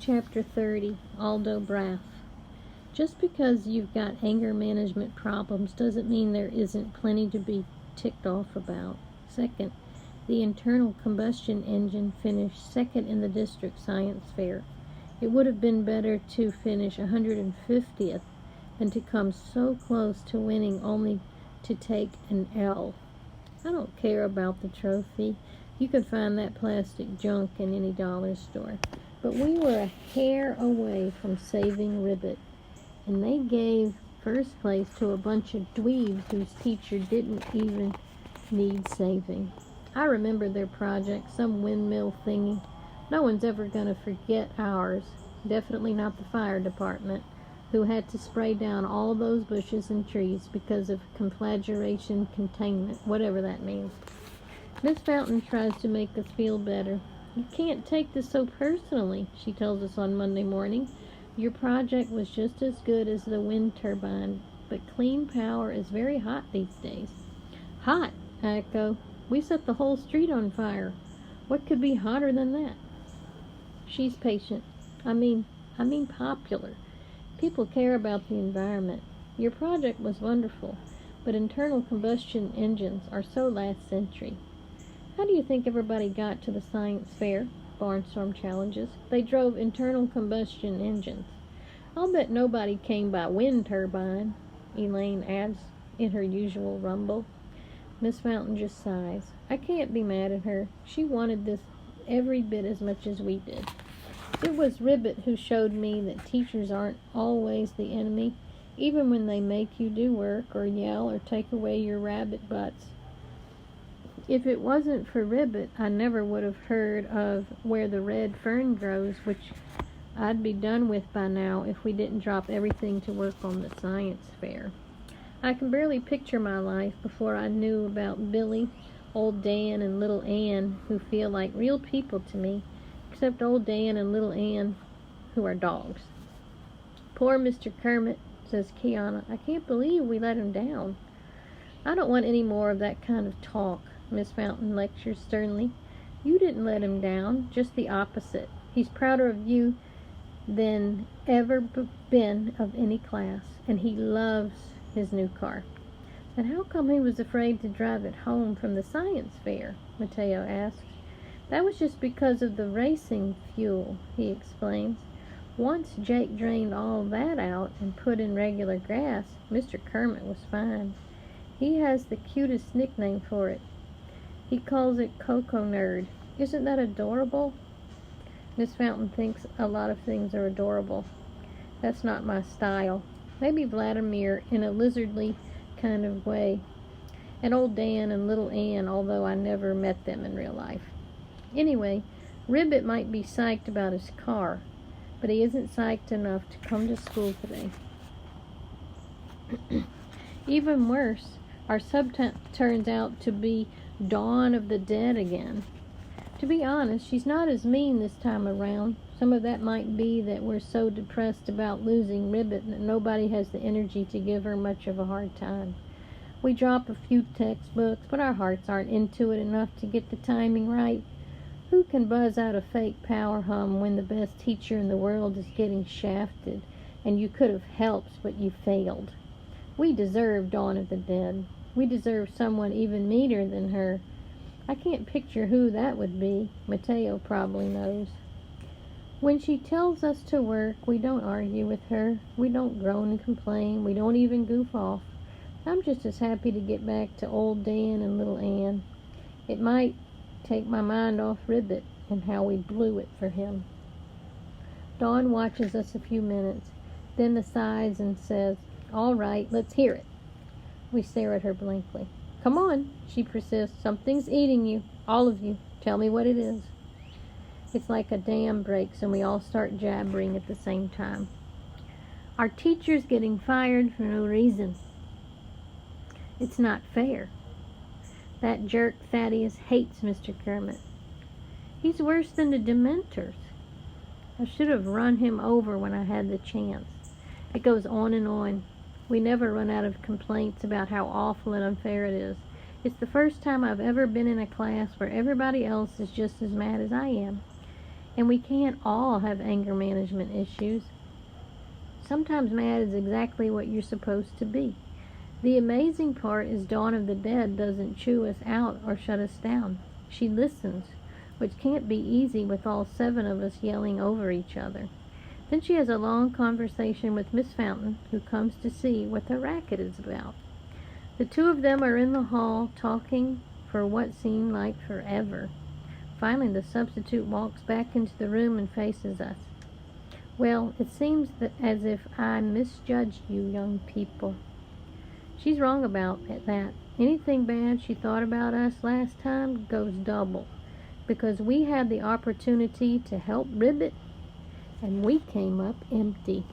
Chapter 30, Aldo Braff. Just because you've got anger management problems doesn't mean there isn't plenty to be ticked off about. Second, the internal combustion engine finished second in the district science fair. It would have been better to finish 150th than to come so close to winning only to take an L. I don't care about the trophy. You can find that plastic junk in any dollar store. But we were a hair away from saving Ribbit, and they gave first place to a bunch of dweebs whose teacher didn't even need saving. I remember their project, some windmill thingy. No one's ever going to forget ours, definitely not the fire department, who had to spray down all those bushes and trees because of conflagration containment, whatever that means. Miss Fountain tries to make us feel better. You can't take this so personally, she tells us on Monday morning. Your project was just as good as the wind turbine, but clean power is very hot these days. Hot, I echo. We set the whole street on fire. What could be hotter than that? She's patient. I mean popular. People care about the environment. Your project was wonderful, but internal combustion engines are so last century. How do you think everybody got to the science fair? Barnstorm challenges. They drove internal combustion engines. I'll bet nobody came by wind turbine, Elaine adds in her usual rumble. Miss Fountain just sighs. I can't be mad at her. She wanted this every bit as much as we did. It was Ribbit who showed me that teachers aren't always the enemy, even when they make you do work or yell or take away your rabbit butts. If it wasn't for Ribbit, I never would have heard of where the red fern grows, which I'd be done with by now if we didn't drop everything to work on the science fair. I can barely picture my life before I knew about Billy, old Dan, and little Ann, who feel like real people to me, except old Dan and little Ann, who are dogs. Poor Mr. Kermit, says Kiana. I can't believe we let him down. I don't want any more of that kind of talk, Miss Fountain lectures sternly. You didn't let him down, just the opposite. He's prouder of you than ever been of any class, and he loves his new car. And how come he was afraid to drive it home from the science fair? Mateo asks. That was just because of the racing fuel, he explains. Once Jake drained all that out and put in regular gas, Mr. Kermit was fine. He has the cutest nickname for it. He calls it Coco Nerd. Isn't that adorable? Miss Fountain thinks a lot of things are adorable. That's not my style. Maybe Vladimir in a lizardly kind of way. And old Dan and little Ann, although I never met them in real life. Anyway, Ribbit might be psyched about his car, but he isn't psyched enough to come to school today. Even worse, our subject turns out to be Dawn of the Dead again. To be honest, she's not as mean this time around. Some of that might be that we're so depressed about losing Ribbit that nobody has the energy to give her much of a hard time. We drop a few textbooks, but our hearts aren't into it enough to get the timing right. Who can buzz out a fake power hum when the best teacher in the world is getting shafted and you could have helped but you failed? We deserve Dawn of the Dead. We deserve someone even meaner than her. I can't picture who that would be. Mateo probably knows. When she tells us to work, we don't argue with her. We don't groan and complain. We don't even goof off. I'm just as happy to get back to old Dan and little Ann. It might take my mind off Ribbit and how we blew it for him. Dawn watches us a few minutes, then sighs and says, All right, let's hear it. We stare at her blankly. Come on, she persists. Something's eating you, all of you. Tell me what it is. It's like a dam breaks and we all start jabbering at the same time. Our teacher's getting fired for no reason. It's not fair. That jerk Thaddeus hates Mr. Kermit. He's worse than the Dementors. I should have run him over when I had the chance. It goes on and on. We never run out of complaints about how awful and unfair it is. It's the first time I've ever been in a class where everybody else is just as mad as I am. And we can't all have anger management issues. Sometimes mad is exactly what you're supposed to be. The amazing part is Dawn of the Dead doesn't chew us out or shut us down. She listens, which can't be easy with all 7 of us yelling over each other. Then she has a long conversation with Miss Fountain, who comes to see what the racket is about. The 2 of them are in the hall talking for what seemed like forever. Finally, the substitute walks back into the room and faces us. Well, it seems as if I misjudged you young people. She's wrong about that. Anything bad she thought about us last time goes double, because we had the opportunity to help ribbit, and we came up empty.